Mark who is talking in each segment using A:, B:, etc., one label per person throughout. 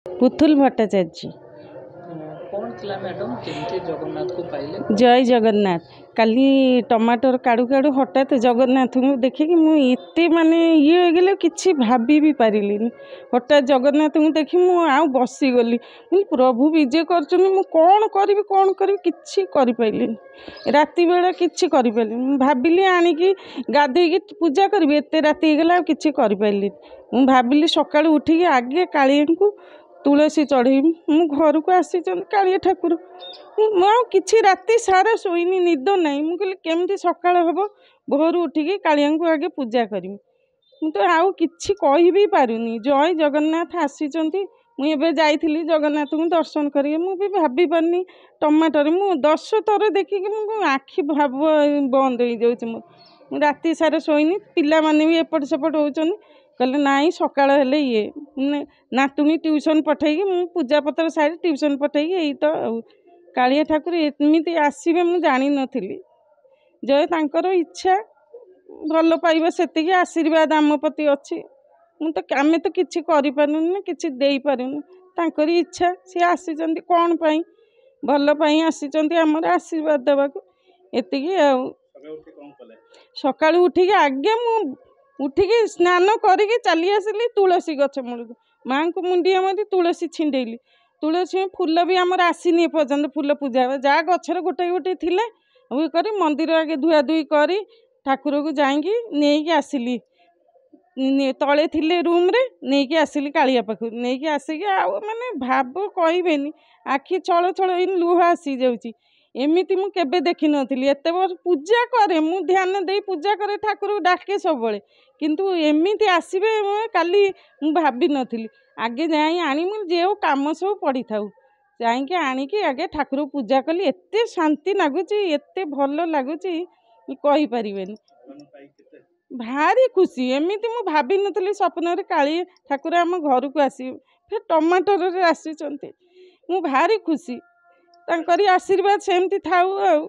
A: पुतुल भट्टाचार्य।
B: कौन थिला मैडम केमती जगन्नाथ को पाइले?
A: जय जगन्नाथ। काली टमाटर काड़ू काड़ू हठात जगन्नाथ को देखिकी मुझे माने ये हो गले किसी भाभी भी पारिली हठात जगन्नाथ को देखी मुझे बसीगली प्रभु विजय कर कौन करी किसी कर राति बेला किसी कर भाविली आणिकी गाधे पूजा करी एत राति गला किसी कर भाविली सका उठिकी आगे कालिया को तुलसी चढ़ेबी मु घर को आसी कालिया ठाकुर मुझे राति सारा शोनी निद ना मुझे केमती सका हम भोर उठिकी कालिया को आगे पूजा करी तो आउ किछि कहि भी पारुनी। जय जगन्नाथ आसी मुझे जाइली जगन्नाथ को दर्शन करी मुझे भाभी पारनी टमाटर मु 10 थर देखिकी मुझे आखि भाव बंद हो जाऊँ राति सारा शोनी पिला माने भी एपट सेपट होचनी कहले नाई सकाळ हेले ये नातुणी ट्यूशन पठेगी मु पूजा पत्र सारी ट्यूशन पठेगी यही तो कालिया ठाकुर एमती आसवे मु जानी नथिली जय तांकर इच्छा भल पाइबा सेतिकी आशीर्वाद आम प्रति अच्छी आमे तो किछि करि पारुनी किछि देई पारुनी तांकर इच्छा सी आसीचंती कौन पाई भल पाई आसीचंती हमर आशीर्वाद देबाकू एतिकी सकाळ उठिकी आगे मु उठिकी स्नान करिकी चली आसिली तुलसी गछ मूल माँ को मुंडिया मारी तुलसी छिंडेली तुलसी फूल भी आमर आसीनी पर्यंत फूल पूजा जहाँ गचर गोटे गोटे थिले वो करी मंदिर आगे धुआ धुई करी ठाकुर को जाइकी नहीं आसिली तले थिले रूम रे नहीं आसिली कालिया पाखु नहीं आसिकी माने भाव कहबेनी आखि छल छल लुह आसी जाउची एमिति मु केबे देखि नथिली एते बार पूजा करे मु ध्यान दे पूजा करे ठाकुर को डाके सब बळे किंतु एमिति आसीबे काली मु भाबी नथिली आगे जाई आनी मु जेउ काम सब पड़ी थाउ जाइके आनिकी आगे ठाकुर पूजा कली एते शांति लागुची एते भल लागुची कहि परिबेनी भारी खुशी एमिति मु भाबी नथिली सपन रे काली ठाकुर हम घर को आसी फिर टमाटर रे आसीचंती मु भारी खुशी तांकरी आशीर्वाद सेमती थाउ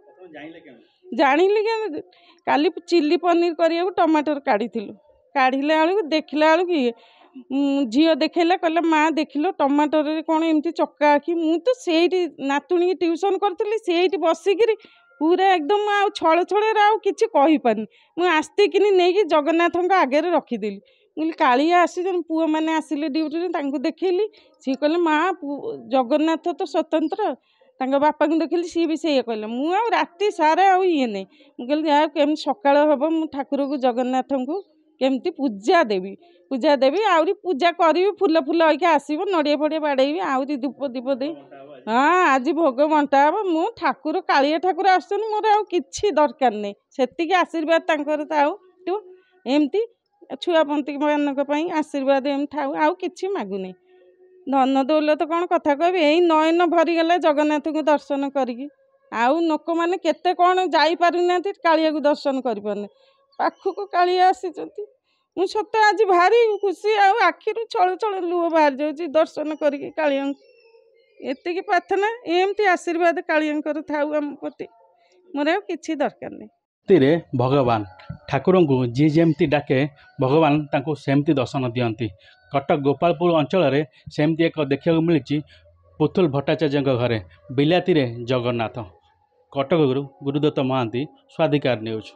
A: जानिली के काली चिल्ली पनीर करिया टमाटर काढ़ीलु काढ़िला बेलू देखला बेलू झील देखला कहला माँ देखिल टमाटर रे कौन एमती चक्का आखि मु तो सेठी नातुणी ट्यूशन करी से बसिकी पूरा एकदम आ छल छल किसी कही पारनी मुझे आस्ते कि नहीं जगन्नाथ आगे रखीदेली मुझे कालिया आसी पुआ मैंने आसिले ड्यूटी देखली सी कहले माँ जगन्नाथ तो स्वतंत्र बापा को देखिली सी भी से कहले मुझे राति सारा ये नहीं मुझे जहाँ केम सका हम ठाकुर को जगन्नाथ को केमती पूजा देवी आहरी पूजा करी फूल फूल होके आसब नड़िया फड़िया बाड़ेबी आहरी धूप दीप दे हाँ आज भोग बंटा हम मु ठाकुर कालिया ठाकुर आसुन मोर आ किछि दरकार नहीं सेतिकी आशीर्वाद तांकर थाउ एमती छुआपंथी मानी आशीर्वाद एम थाउ आउ किछि मागुनी धन दौलत कौन कथा कहबी यही नयन भरीगला जगन्नाथ को दर्शन करी आउ लोक मैंने केते कौन जापारे कालिया को दर्शन कर पाखक कालिया आसी मु सत आज भारी खुशी आखिर छल छल लुह बाहर जाऊँ दर्शन करके कालिया एतिकी प्रार्थना एमती आशीर्वाद कालिया थाउ आम प्रति मोर किछि दरकार नहीं
B: भगवान ठाकुर को जी जमती डाके भगवान तांको सेमती दर्शन दियंती कटक गोपालपुर अंचल में सेमती एक देखा मिली पुतुल भट्टाचार्य घरे बिलाती जगन्नाथ कटक गुरुदत्त महांती स्वाधिकार न्यूज।